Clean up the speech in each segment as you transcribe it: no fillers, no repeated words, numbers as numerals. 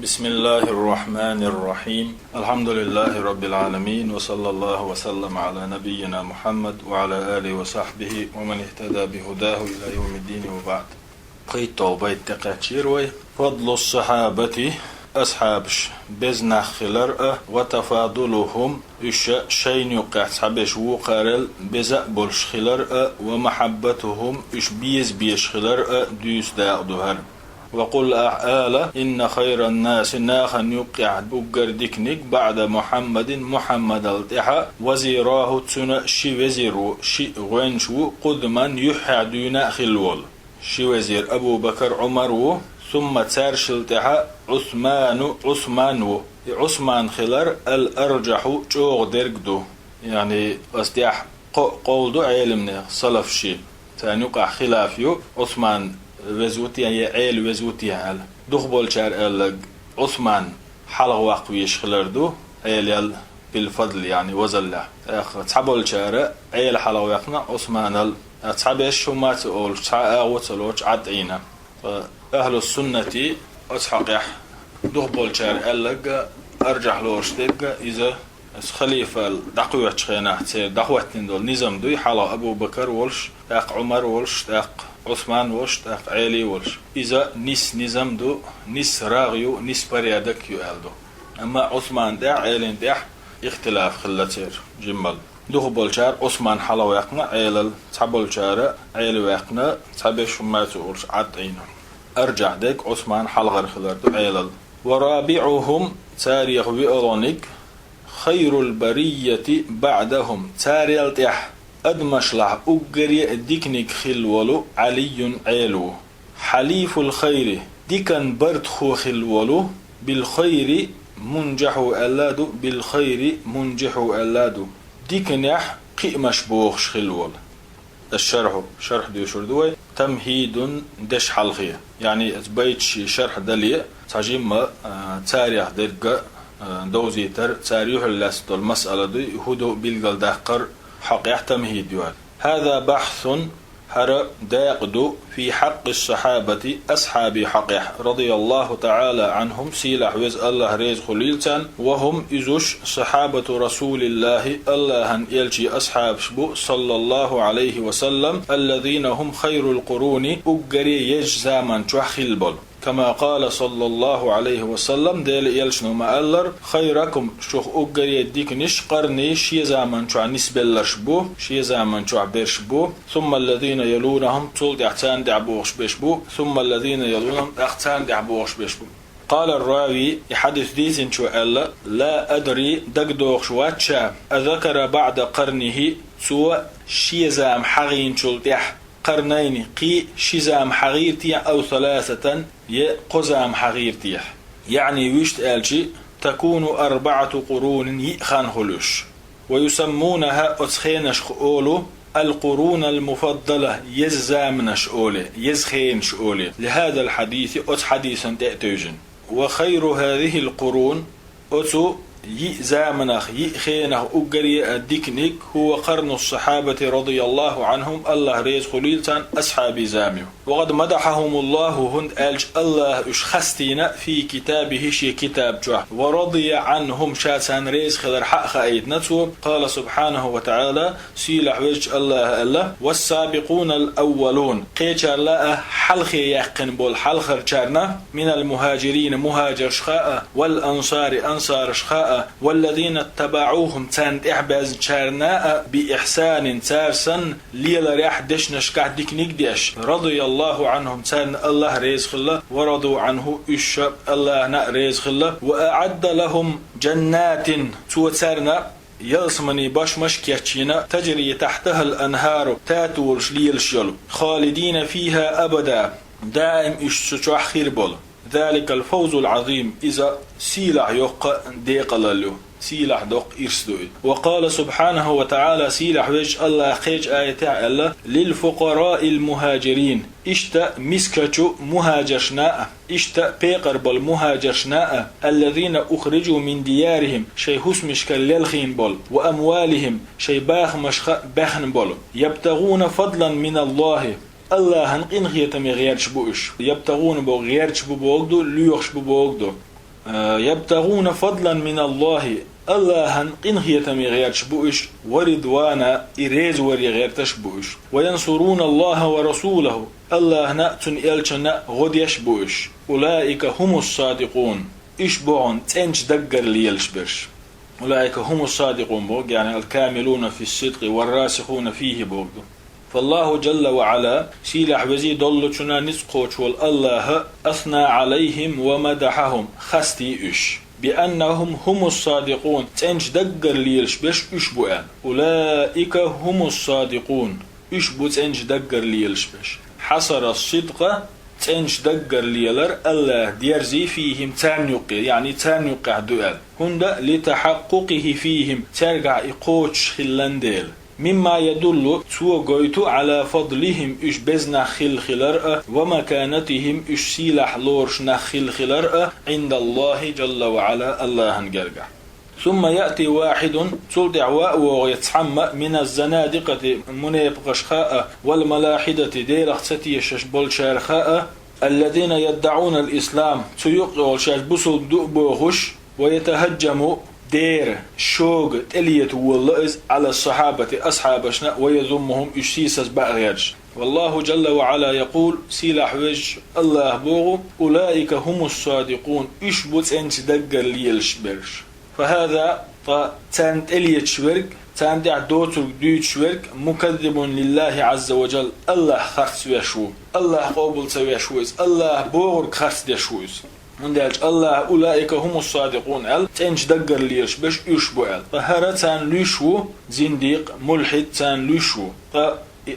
بسم الله الرحمن الرحيم الحمد لله رب العالمين وصلى الله وسلم على نبينا محمد وعلى آله وصحبه ومن اهتدى بهداه إلى يوم الدين وبعد قيت توبيت تقاتشيروي فضل الصحابة أصحابش بزنخ خلرأ وتفاضلهم شين يقع صحابش وقارل بزأبلش خلرأ ومحبتهم بيش خلرأ ديس داغدوهر وقل أعالى إن خير الناس ناخا يقع بقر ديكنيك بعد محمد التحى وزيراه تسنى شي وزيرو شي غنشو قدما يحدون خلول شي وزير أبو بكر عمر ثم تارش التحى عثمان خلر الأرجح جوغ درقدو يعني أستيح قولدو علمنا صلف شي تانيقع خلافيو عثمان وزوتي هي عيل وزوتي هال دخبول شار عثمان حلق واقويش خلردو عيل بالفضل يعني وزله تحبول شار عيل حلق واقنا عثمان تحبش شو ما تقول وصلوش عدينا فأهل السنة أصحقح دخبول شار أرجح لوش تبقى إذا خليفة دقوة شخينا دقوتين دول نظام دوي حلق أبو بكر ولش تاق عمر ولش تاق عثمان وش تاق علي ولش إذا نس نظام دو نس راغيو نس بريادك يؤالدو أما عثمان دا علي دا اختلاف خلتير جمال دوخ بولشار عثمان حلا ويقنا علل تبولشار علي ويقنا تبش ما تقولش عطينا أرجع ديك عثمان حلغر خلردو علل ورابعهم تاريخ ويرونيك خير البرية بعدهم تاريخ تح أدمشلع أجري ديكنيك خلولو علي عيلو حليف الخير ديكن بردخو خلولو بالخير منجحو ألادو بالخير منجحو ألادو ديكنيح قيمش بوخش خلول شرح دي شردوي تمهيد دش حلقية يعني بيتشي شرح دلية تجمع تاريخ درجة دوزيتر تاريخ اللاستو المسألة دي هدو بالقل دهقر حقيقة تمهيد يوال هذا بحث هر داقدو في حق الصحابة أصحاب حقيقة رضي الله تعالى عنهم سيلح وز الله ريز خليلتان وهم إزوش صحابة رسول الله هن يلجي أصحاب شبو صلى الله عليه وسلم الذين هم خير القرون أقري يجزا من تحخل كما قال صلى الله عليه وسلم ديل يلشنو ما ألر خيركم شوخ أقري يديك نش قرني شي زامن شو نسبة لشبو شي زامن شو عبيرشبو ثم الذين يلونهم طول دعتان دعبوغش بشبو ثم الذين يلونهم دعتان دعبوغش بشبو قال الراوي يحدث ديزن شو ألا لا أدري دقدوغش واتشا أذكر بعد قرنه سوى شي زام حغين شو دح قرنين قي شزام حغيرتي أو ثلاثة يقزام حغيرتي يعني ويشت ألشي تكون 4 قرون يخان خلوش ويسمونها أتخينش خولو القرون المفضلة يزامنش أولي يزخينش أولي لهذا الحديث حديثا تأتوجن وخير هذه القرون أتو يزامنخ يخينه أقري الديكنيك هو قرن الصحابة رضي الله عنهم الله ريز خليلتان أصحاب زاميو وقد مدحهم الله هند ألج الله أشخستين في كتابه شي كتاب جوه ورضي عنهم شاتان ريز خلر حق خايد نتو قال سبحانه وتعالى سيلح وجه الله والسابقون الأولون قيتر لا حلخي يقن بول حلخر جارنا من المهاجرين مهاجر شخاء والأنصار أنصار شخاء والذين اتبعوهم تاند إحباز شارناء بإحسان تارسا ليلا ريح دش نشكع ديك نقديش رضي الله عنهم تان الله ريز الله ورضوا عنه الشاب الله نا ريز الله وأعد لهم جنات توترنا يلسمني باش مشكيتشينا تجري تحتها الأنهار تاتورش ليلشيل خالدين فيها أبدا دائم إشتشوح خير بول ذلك الفوز العظيم إذا سيلح يق ديقللو سيلح دوق إرسدوي وقال سبحانه وتعالى سيلح وجه الله خيج آية الله للفقراء المهاجرين اشتا مسكتو مهاجرشناء اشتا بيقر بالمهاجرشناء الذين أخرجوا من ديارهم شي هسمش كاللخين بول وأموالهم شي باخ مشخ بخن بول يبتغون فضلا من الله الله هنقين خيتم غيرش بوش يبتغون بو غيرش بو بوغدو ليوخش بو بوغدو يبتغون فضلا من الله الله قنهية غير تشبوش ورضوانا إريز وري غير تشبوش وينصرون الله ورسوله الله نأتن إلشنا غد يشبوش أولئك هم الصادقون إشبعون تنش دقر ليلشبش أولئك هم الصادقون بوغ يعني الكاملون في الصدق والراسخون فيه بوغ. فالله جل وعلا سيلح وزي دولتنا نسقوش والله أثنى عليهم ومدحهم خستي إش بأنهم هم الصادقون تنش دقر ليلش بش إشبوان أولئك هم الصادقون إشبو تنش دقر ليلش بش حصر الصدق تنش دقر ليلر الله ديرزي فيهم تانيقي يعني تانيقع دوال هند لتحققه فيهم ترقع إقوش خلانديل مما يدل توقيت على فضلهم إش بزنا خلر ومكانتهم إش سيلح لورش خلر عند الله جل وعلا الله نقرقع. ثم يأتي واحد تلدع ويتحمى من الزنادقة منيبقشخاء والملاحدة دير اختتيش بولشارخاء الذين يدعون الإسلام تيقل شاش بسل دؤبوغش ويتهجموا دير شوق تلية واللئز على الصحابة أصحابشنا ويذمهم إشيسس بأغيرش. والله جل وعلا يقول سيلح وجه الله بوغو أولئك هم الصادقون إشبوت أنت دقر ليلش برش. فهذا تانت إلية شورك تاندع دوتر ديت شورك مكذب لله عز وجل الله خرس ويشو الله قابل سويشويز الله بوغر خرس ديشويز من دالج الله أولئك هم الصادقون تنش دقر ليش بش يشبو فهذا تان ليشو زنديق ملحد تان ليشو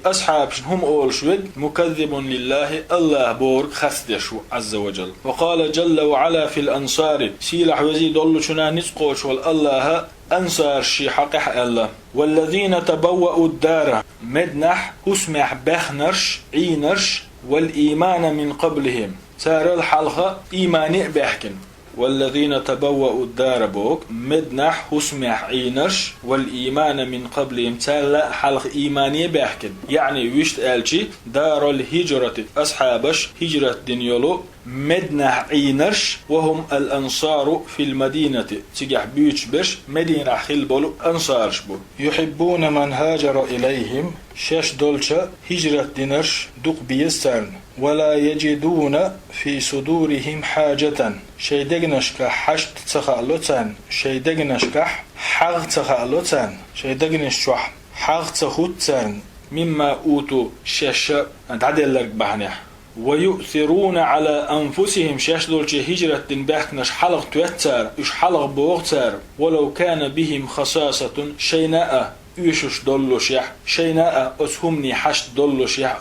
أصحاب هم أول شوك مكذب لله الله بور خسدشو عز وجل. وقال جل وعلا في الأنصار سيلح وزي دولو شنا نسقوش والله أنصار شي حقح الله والذين تبوأوا الدار مدنح اسمح بخنرش عينرش والإيمان من قبلهم سار الحلقة إيماني بحكن والذين تبوأوا الدار بوك مدنح اسمح عينرش والإيمان من قبلهم تالا حلق إيماني بحكن يعني ويشت ألشي دار الهجرة أصحابش هجرة دنيولو مدنح عينرش وهم الأنصار في المدينة تجح بيوش بش مدينة خلبولو أنصارش بو يحبون من هاجر إليهم شاش دولشا هجرة دينرش دوق بيسترن ولا يجدون في صدورهم حاجة شيدغنشك حشت تخالوتان شيدغنشك حغ تخالوتان شيدغنشوح حغ تخوتان مما أوتوا شاشا تعدل لك بحنح ويؤثرون على أنفسهم شاش دولشا هجرة دين بحكنش حلق توتر إش حلق بوغتر ولو كان بهم خصاصة شيناء يشش دولوش يح شيناء أسهمني حشت دولوش يح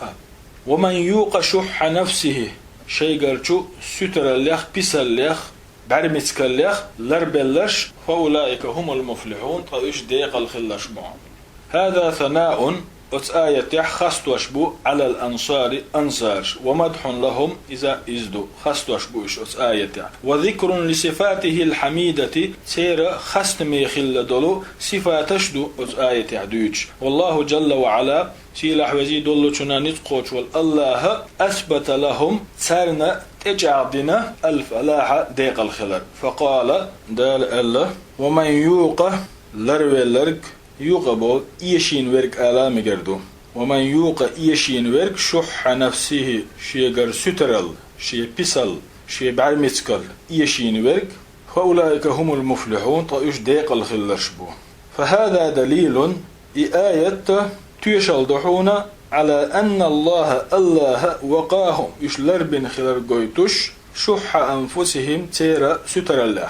ومن يوق شح نفسه شي قالشو ستر الليخ بيسل الليخ برمتك الليخ لربلش فأولئك هم المفلحون طيش ديق الخلش معهم. هذا ثناء آية خستوش بو على الأنصار أنصار ومدح لهم إذا إزدو خستوش بو إش آية وذكر لصفاته الحميدة سير خست ميخل دولو صفاتش دو آية دوش. والله جل وعلا سيلح وزي دولو چنا نتقوش والله أثبت لهم سارنا تجعدنا الفلاح ديق الخلر فقال دال الله ومن يوق لروي لرك يوقبو إيشين ورك آلام جردو ومن يوق إيشين ورك شح نفسه شيغر سترل شي بيسل شي بعرمتكل إيشين ورك فأولئك هم المفلحون طيش ديق الخلرشبو. فهذا دليل آية تيشل دحونا على أن الله وقاهم إشلر بن خلر قويتش شح أنفسهم تيرا ستر الله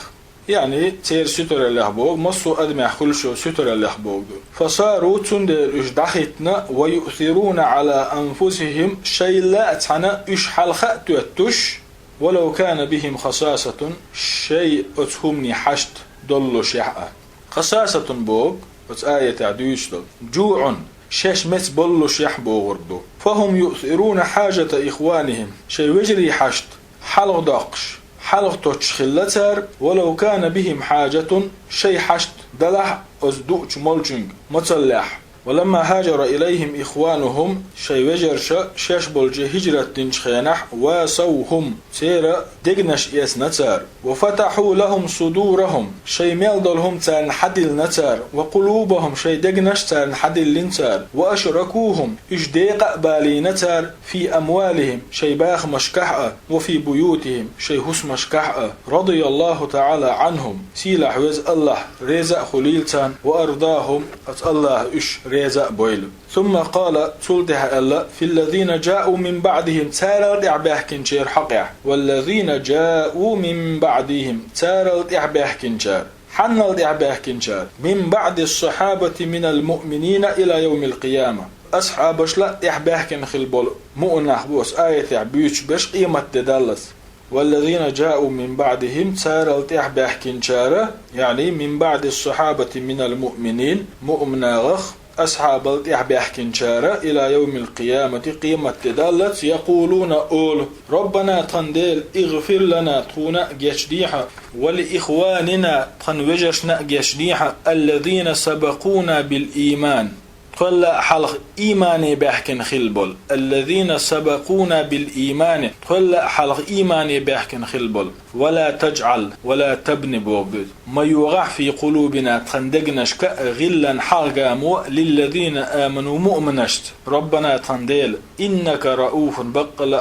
يعني تير ستر الله بوغ مصو أدمع خلشو ستر الله بوغ فصاروا تندر إجدحتنا ويؤثرون على أنفسهم شيء لا أتحنا إشحال خأتوتش ولو كان بهم خصاصة شيء أتهمني حشت دلو شحأ خصاصة بوغ آية تعديش دل جوع شاش مت بلو شيح بوغردو فهم يؤثرون حاجة إخوانهم شيء وجري حشت حلق داقش حلق توش خلتر ولو كان بهم حاجة شيء حشت دلح أزدوش ملجنج متصلح ولما هاجر إليهم إخوانهم شي وجرش شش بولج هجرة دنشخينح واسوهم سيرا دقنش إيس نتار وفتحوا لهم صدورهم شي ميلدلهم تان حدل نتار وقلوبهم شي دقنش تان حدل لنتار وأشركوهم إش ديق بالي نتار في أموالهم شي باخ مشكحة وفي بيوتهم شي هس مشكحة رضي الله تعالى عنهم سيلح وز الله رزق خليلتان وأرضاهم أت الله إش رزق بويل ثم قال تلدها الله في الذين جاءوا من بعدهم تارل إعباهكن شير حقع والذين جاءوا من بعدهم تارل إعباهكن شير حنل إعباهكن شير من بعد الصحابة من المؤمنين إلى يوم القيامة أصحابش لا إعباهكن خلبول مؤنح بوس آية بيوش بش قيمة تدلس والذين جاءوا من بعدهم تارل إعباهكن شير يعني من بعد الصحابة من المؤمنين مؤمناغخ أصحاب الإحباحكن شارة إلى يوم القيامة قيمة تدلت يقولون أول ربنا تنديل اغفر لنا تخونا جشديحة ولإخواننا تنوجشنا جشديحة الذين سبقونا بالإيمان قل حلق إيماني بحكن خلبل الذين سبقونا بالإيمان قل حلق إيماني بحكن خلبل ولا تجعل ولا تبني بوبد ما يوقع في قلوبنا تندقنش غلا حرقامو للذين آمنوا مؤمنشت ربنا تنديل إنك رؤوف بقل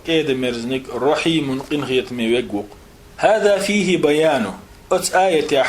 كيد مرزنك رحيم قنغيت ميوقوق هذا فيه بيانه آية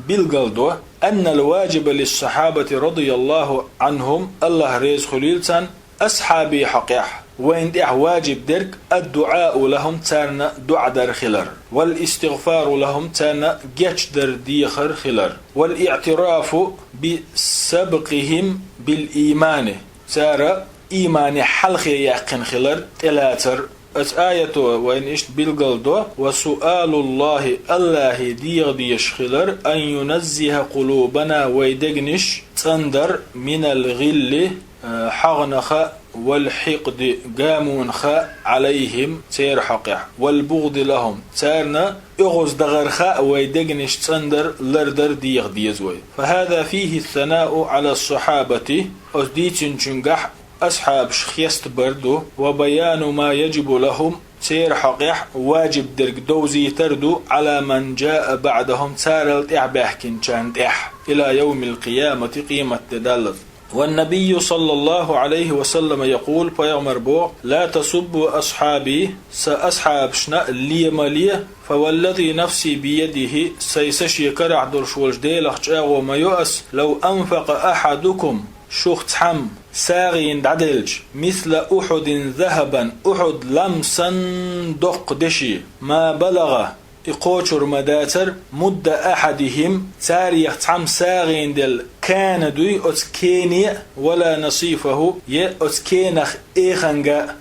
بالقلدو أن الواجب للصحابة رضي الله عنهم الله ريز خليلتان أصحابي حقيح وإن واجب درك الدعاء لهم تانا دعا در خلر والاستغفار لهم تانا جيش در ديخر خلر والاعتراف بسبقهم بالإيمان تارا إيمان حلخ يقن خلر تلاتر آية وإن إشت بالقلدو وسؤال الله الله ديش خلر أن ينزه قلوبنا ويدقنش تندر من الغل حغنخ والحقد قامونخ عليهم تير حقح والبغض لهم تارنا اغز دغرخ ويدقنش تندر لردر ديزوي فهذا فيه الثناء على الصحابة أسديتن شنقح أصحاب شخيست بردو وبيان ما يجب لهم سير حقيح واجب درق دوزي تردو على من جاء بعدهم سارل إعباحكن شاند إلى يوم القيامة قيمة تدلت والنبي صلى الله عليه وسلم يقول فيغمر بو لا تسبوا أصحابي سأصحاب شنا لي مليه فوالذي نفسي بيده سيسشي كرع درش والجديل وما يؤس لو أنفق أحدكم شخت حم ساغين دعدلج مثل أحد ذهبا أحد لمسا دق دشي ما بلغ إقوشر مداتر مد أحدهم تاريخ تعم ساغين دل كان دوي أتكيني ولا نصيفه يأتكينخ إيخنغا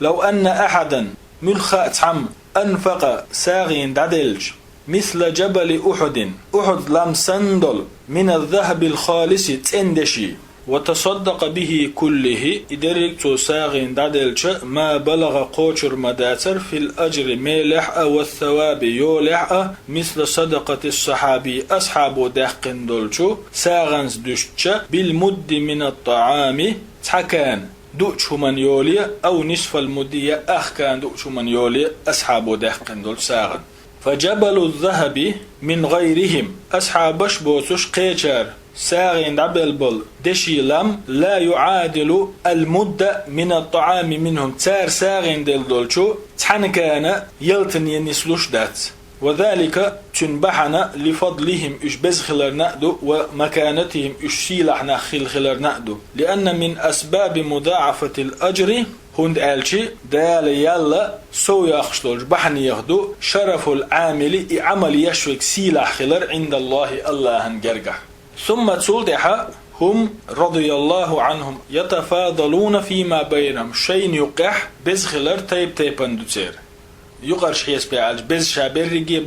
لو أن أحدا ملخا تعم أنفق ساغين دعدلج مثل جبل أحد لمسندل من الذهب الخالص تندشي وتصدق به كله إدرك ساغين دادلش ما بلغ قوشر مداتر في الأجر ميلح والثواب يولح مثل صدقة الصحابي أصحاب دهقن دولشو ساغنز دشتش بالمد من الطعام تحكان دوش من يولي أو نصف المدية أخكان دوش من يولي أصحاب دهقن دول ساغن فجبل الذهب من غيرهم أصحابش بوسوش قيشار ساغين دبلبل دشي لم لا يعادل المدة من الطعام منهم تار ساغين دلدولشو تحنكانا يلتن ينسلوش دات وذلك تنبحنا لفضلهم إش بزخلر نأدو ومكانتهم إش سيلحنا خلخلر نأدو لأن من أسباب مضاعفة الأجر هند ألشي دال يلا سو يخشلوش بحني يخدو شرف العامل عمل يشوك سيلح خلر عند الله هنجرجح ثم تصلح هم رضي الله عنهم يتفاضلون فيما بينهم شين يقح بزخلر تيب اندوتير يقرش حيس بيعالج بز شابر رجي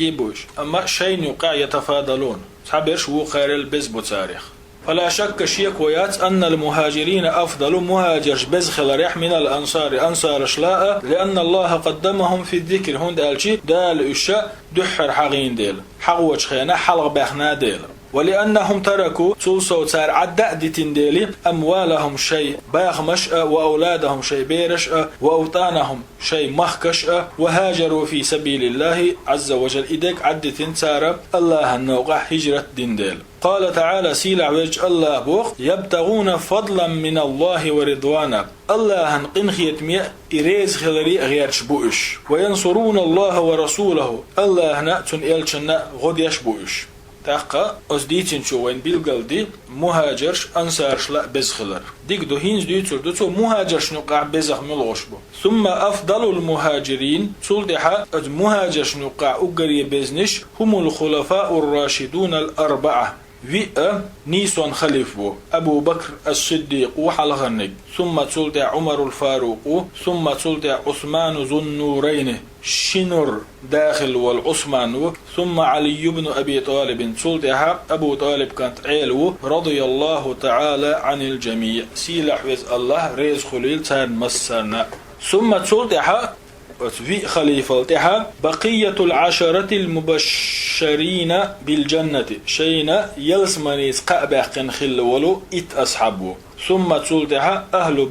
بوش أما شين يقع يتفاضلون تعبرش وخير البز بتاريخ فلا شك شيك ويات أن المهاجرين أفضل مهاجر بزخل ريح من الأنصار أنصار شلاء لأن الله قدمهم في الذكر هند ألشي دال إشاء دحر حغين ديل حغوش خينا حلق بخنا ديل ولأنهم تركوا تلصو تار عدأ ديتنديلي أموالهم شيء باغمش وأولادهم شيء بيرش وأوطانهم شيء مخكش وهاجروا في سبيل الله عز وجل إيدك عدتين تار الله النوقع هجرة دينديل. قال تعالى سيلع وجه الله بوخ يبتغون فضلا من الله ورضوانا الله هنقن خيتمية إريز خلري غير شبوش وينصرون الله ورسوله الله هنأتن إلشنا غد يشبوش تاقا أزديتين شو وين بالقلدي مهاجرش أنصارش لا بزخلر ديك دو هينز دو يتر دو مهاجرش نقع بزخ ملغشبو ثم أفضل المهاجرين تلدحا مهاجرش نقع أقري بزنش هم الخلفاء الراشدون الأربعة وئ نيسون خليفه أبو بكر الصديق وحلغنك ثم تلدع عمر الفاروق ثم تلدع عثمان ذو النورين شنر داخل والعثمان ثم علي بن أبي طالب تلدع أبو طالب كانت عيلو رضي الله تعالى عن الجميع سيلح وز الله ريز خليل تان مسرنا ثم تلدع في خليفة تها بقية العشرة المبشرين بالجنة شينا يلسمنيس قابقن خلولو إت أصحابه ثم تلتها أهل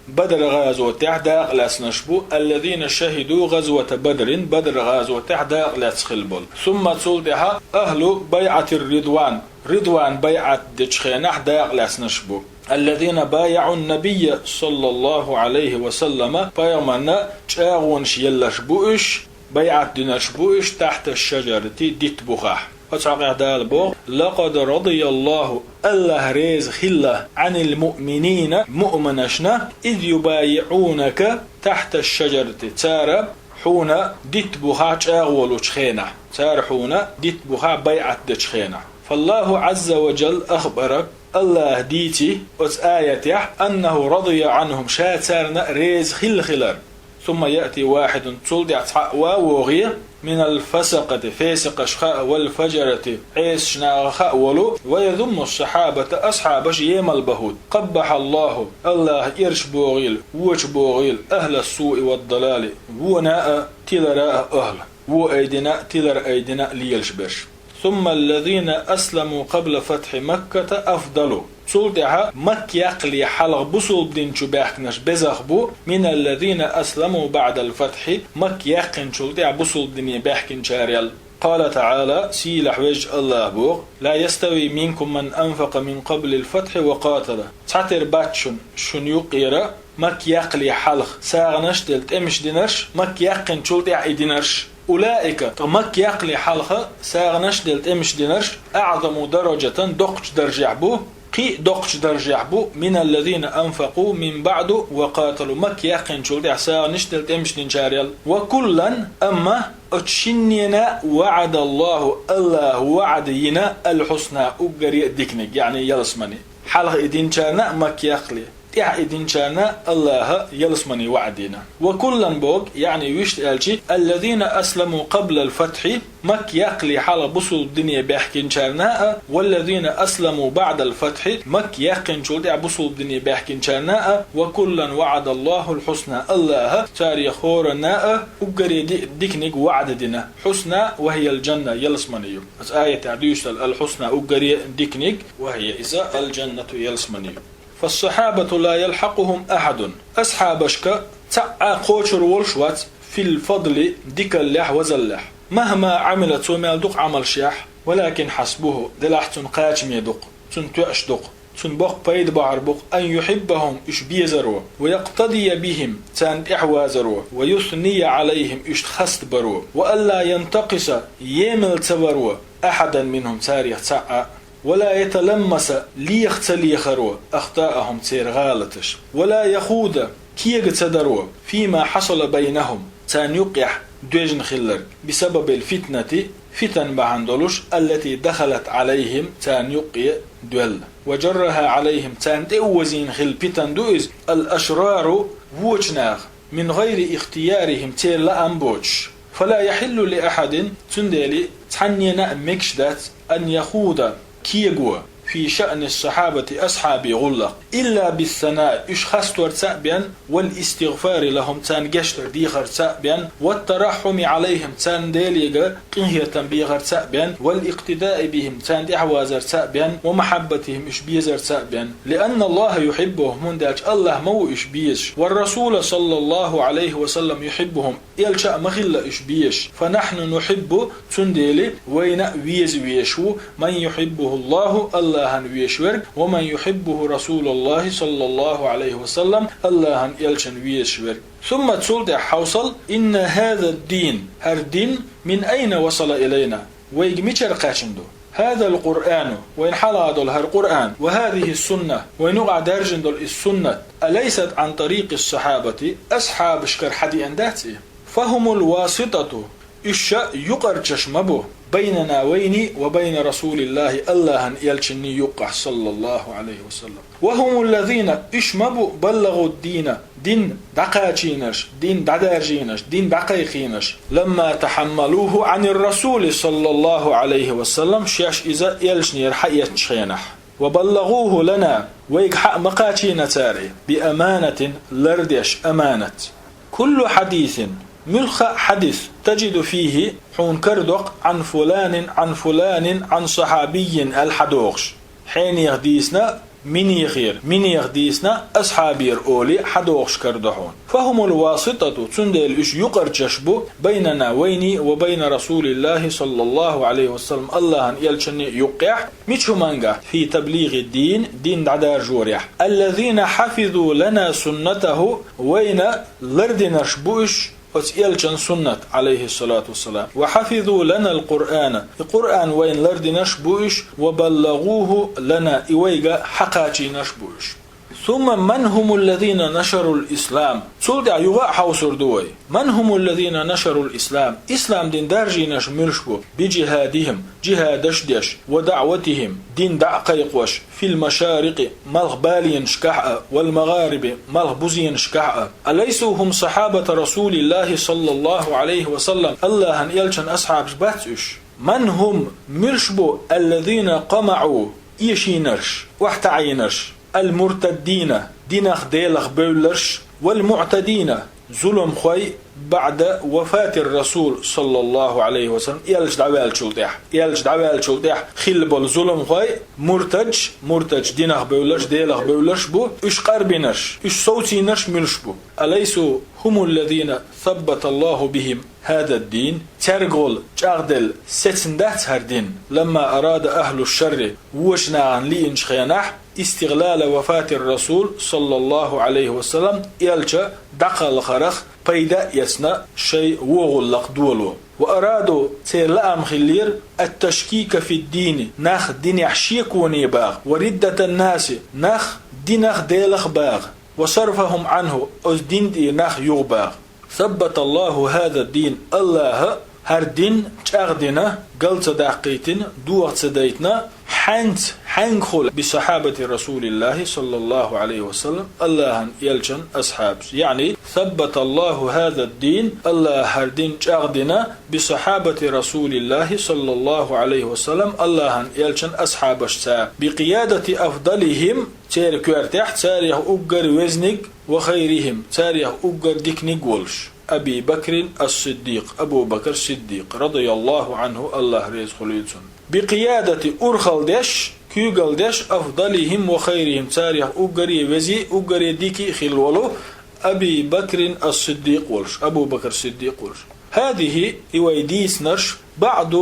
بدر غازوة تحدا غلاس نشبو الذين شهدوا غزوة بدر غازوة تحدا غلاس خلبول ثم تلتها أهل بيعة رضوان بيعة دجخينح دا غلاس نشبو الذين بايعوا النبي صلى الله عليه وسلم بايمنا تشاغونش يلش بوش بيعة دينش بوش تحت الشجرة ديت بخاح أتعقع دالبو لقد رضي الله ريز خلا عن المؤمنين مؤمنشنا إذ يبايعونك تحت الشجرة تارا حونا ديت بخاح تشاغولو تشخينة تارا حونا ديت بخاح بيعة دجخينة فالله عز وجل أخبرك الله ديتي آية أنه رضي عنهم شاترنا ريز خلر ثم يأتي واحد تلدع ووغي من الفسقة فيسق شخاء والفجرة عيس شناغ ولو ويذم الصحابة أصحاب يم البهود قبح الله إرش بوغيل وش بوغيل أهل السوء والضلال وناء تلراء أهل وأيدنا تلر أيدنا ليلشبش ثم الذين أسلموا قبل فتح مكة أفضلوا تلدها مكة يقلي حلق بصل دين شباحكنش بزخبو من الذين أسلموا بعد الفتح مكة يقن تلدها بصل دين يباحكن شاريال قال تعالى سيلح وجه الله بوغ لا يستوي منكم من أنفق من قبل الفتح وقاتل تعتر باتشن شن يقير مكة يقلي حلق ساغنش دلت امش دينرش مكة يقن تلدها ايدينرش أولئك مك يقلي حلقة ساغنش دلت امش دينرش أعظم درجة دقش درجع بو قي دقش درجع بو من الذين أنفقوا من بعد وقاتلوا مك يقن شلدع ساغنش دلت امش دينشاريال وكلا أما اتشنينا وعد الله وعدينا الحسنى أقري ديكنك يعني يلسمني حلقة دينشارنا مك يقلي إذن كان الله يلسمني وعدنا وكلا بوغ يعني ويشت ألشي الذين أسلموا قبل الفتح مك يقلي حال بصل الدنيا بيحكين شارناء والذين أسلموا بعد الفتح مك يقن شلدع بصل الدنيا بيحكين شارناء وكلا وعد الله الحسنى الله تاريخ خورناء وقري ديكنيك وعدنا حسنى وهي الجنة يلسمني آية تعديش الحسنى وقري ديكنيك وهي إذا الجنة يلسمني فالصحابة لا يلحقهم أحد أصحابشك تعا قوشر والشوات في الفضل ديك اللح وزلح مهما عملت ومال دق عمل شيح ولكن حسبه دلح تنقاچم يدق تنتوعش دق تنبق بيد بعربق أن يحبهم إش بيزروا ويقتدي بهم تان إحوازروا ويثني عليهم إش خست بروا وألا ينتقص يمل تبروا أحدا منهم تاريخ تعا ولا يتلمس ليختليخروا أخطاءهم تير غالتش ولا يخوض كيغ تدروا فيما حصل بينهم تان يقع دوجن خلر بسبب الفتنة فتن بهندلوش التي دخلت عليهم تان يقع دول وجرها عليهم تان توزين خل فتن دوز الأشرار ووجناغ من غير اختيارهم تير لأنبوش فلا يحل لأحد تندلي تحنينا مكشدات أن يخوض كيغو في شأن الصحابة أصحاب غلق إلا بالثناء إش خستور تسأبين والاستغفار لهم تان جشتر ديغر تسأبين والترحم عليهم تان ديليغ قنهية تنبيغر تسأبين والاقتداء بهم تان دعوازر تسأبين ومحبتهم إش بيزر تسأبين لأن الله يحبهم من داج الله مو إش بيش والرسول صلى الله عليه وسلم يحبهم إلشاء مغل إش بيش فنحن نحب تنديلي وين ويشو من يحبه الله الله ويشور ومن يحبه رسول الله صلى الله عليه وسلم الله يلشن ويشور ثم تسولد حوصل إن هذا الدين هر دين من أين وصل إلينا ويجميشر قاشندو هذا القرآن وإن حلادل هر قرآن وهذه السنة وينقع درجندل السنة أليست عن طريق الصحابة أصحاب شكر حدي أنداتي فهم الواسطة إشاء يقرجش مبو بيننا ويني وبين رسول الله الله يلشني يقع صلى الله عليه وسلم وهم الذين إشمبوا بلغوا الدين دين دقاچينش دين ددرجينش دين دقيقينش لما تحملوه عن الرسول صلى الله عليه وسلم شيش إذا يلشني رحية شينح وبلغوه لنا ويقحق مقاچين تاري بأمانة لردش أمانة كل حديث ملخ حديث تجد فيه حون كردق عن فلان عن فلان عن صحابي الحدوغش حين يغديسنا من يغديسنا أصحابي الأولي حدوغش كردحون فهم الواسطة تندل إش يقرجشبو بيننا ويني وبين رسول الله صلى الله عليه وسلم الله يلشني يقع مش مانجا في تبليغ الدين دين دعدار جوريح الذين حفظوا لنا سنته وين لردنش بوش وتيلشن سنة عليه الصلاة والسلام وحفظوا لنا القرآن وين لردنش بوش وبلغوه لنا إويغا حقاتي نشبوش ثم من هم الذين نشروا الإسلام سولد يغا حوصر دوي من هم الذين نشروا الإسلام إسلام دين دارجينش ملشبو بجهادهم جهادش ديش ودعوتهم دين دعقيقوش في المشارق ملغبالين شكحة والمغارب ملغبوزين شكحة أليسوا هم صحابة رسول الله صلى الله عليه وسلم الله يلشن أصحاب باتش من هم ملشبو الذين قمعوا يشينرش واحتعينرش المرتدين دينخ ديلخ بولرش والمعتدين ظلم خوي بعد وفاة الرسول صلى الله عليه وسلم يلش دعوال شلتح خلبل ظلم خوي مرتج دينخ ديلخ بو اش قربنش اش صوتينش ملش بو أليسوا هم الذين ثبت الله بهم هذا الدين ترغل جاغدل ستندات هردين لما أراد أهل الشر وشنا عن لينش خيانح استغلال وفاة الرسول صلى الله عليه وسلم يلجأ دقل خرخ بيدا يسنا شيء وغلق دولو وأرادوا تيلام خلير التشكيك في الدين نخ دين يحشيك ونيباغ وردة الناس نخ دينخ ديلخ باغ وصرفهم عنه أز دين دي نخ يغباغ ثبت الله هذا الدين الله هر دين تأغدنا قلت دقيتن دوغت سديتنا حنخل بصحابة رسول الله صلى الله عليه وسلم الله يلجن أصحاب يعني ثبت الله هذا الدين الله هر دين تأغدنا بصحابة رسول الله صلى الله عليه وسلم الله يلجن أصحاب بقيادة أفضلهم تاريخ أقر وزنك وخيرهم تاريخ أقر ديكنيك ولش أبي بكر الصديق أبو بكر الصديق رضي الله عنه الله ريز خليلسون بقيادة أرخل دش كيوغل دش أفضلهم وخيرهم تاريخ أقري وزي أقري ديكي خلولو أبي بكر الصديق ولش أبو بكر الصديق ولش هذه إويديس نرش بعض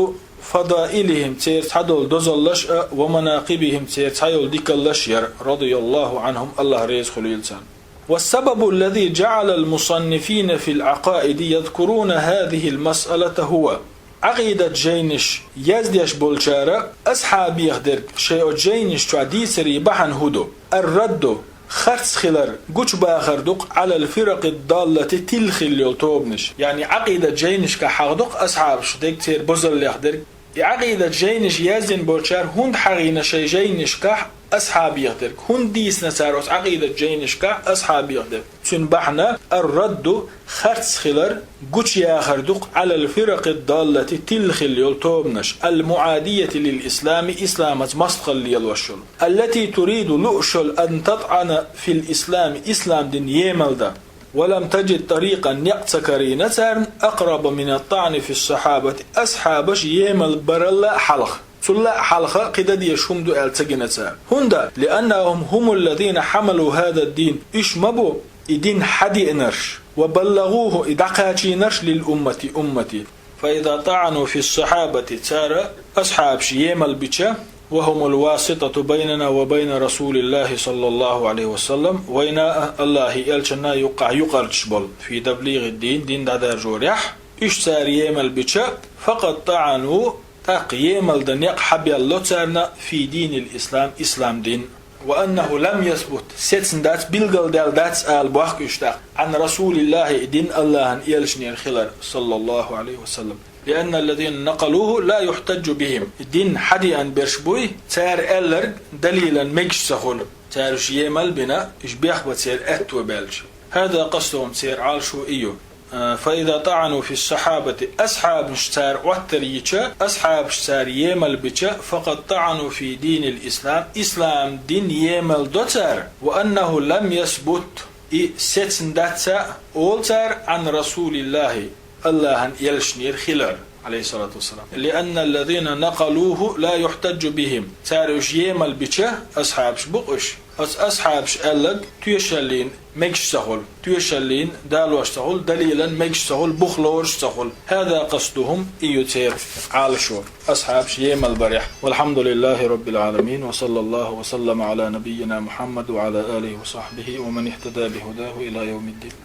فضائلهم تيرتحدل دوزلش ومناقبهم تيرتحيل ديكالش رضي الله عنهم الله ريز خليلسون والسبب الذي جعل المصنفين في العقائد يذكرون هذه المسألة هو عقيدة جينش يزديش بولشارة أصحاب يخدر شيء جينش تعديسري بحن هدو الرد خرس خلر قوش باخردق على الفرق الضالة تلخل يلطوبنش يعني عقيدة جينش كحغدق أصحاب شديك تير بزل يخدر عقيدة جينش يزدين بولشار هند حغين شي جينش كح أصحاب يقدر هنديس نساروس عقيدة جينشكا أصحاب يقدر تنبحنا الرد خرس خلر قوش ياخردق على الفرق الضالة تلخل يلتوبنش المعادية للإسلام إسلام مستقل يلوشل التي تريد لؤشل أن تطعن في الإسلام إسلام دين يمل ده ولم تجد طريقا يقتكري نسار أقرب من الطعن في الصحابة أصحابش يمل برلا حلق سلا حلقة قد يشهم دو التجنتا هندا لأنهم هم الذين حملوا هذا الدين إشمبو إدين حدي نرش وبلغوه إدقاتي نرش للأمة أمتي فإذا طعنوا في الصحابة تارى أصحاب يمل بيتشا وهم الواسطة بيننا وبين رسول الله صلى الله عليه وسلم وين الله يلشنا يقرش بل في تبليغ الدين دين دادر جوريح إشتار يمل بيتشا فقد طعنوا تقييم الدنيا حبي الله تارنا في دين الإسلام إسلام دين وأنه لم يثبت ستن دات بلغل دال دات البوحك اشتاق عن رسول الله دين الله يلشني الخلال صلى الله عليه وسلم لأن الذين نقلوه لا يحتج بهم الدين حدي أن برشبوي تار ألر دليلا ميكش سخول تارش يمل بنا إشبيخ بتسير أهت وبالج هذا قصدهم سير عالشو إيو فإذا طعنوا في الصحابة أصحاب شتار وتريتشا أصحاب شتار يمل بيتشا فقد طعنوا في دين الإسلام إسلام دين يمل دوتر وأنه لم يثبت ستن داتا أولتر عن رسول الله الله يلشنير خلال عليه الصلاة والسلام لأن الذين نقلوه لا يحتج بهم تارش يمل بيتشا أصحاب شبقش أصحاب شألق تيشلين ميكش سهول تيشلين دالوش سهول دليلا ميكش سهول بخلورش سهول هذا قصدهم إيوتير عالشور أصحاب شيم البريح والحمد لله رب العالمين وصلى الله وسلم على نبينا محمد وعلى آله وصحبه ومن اهتدى بهداه إلى يوم الدين.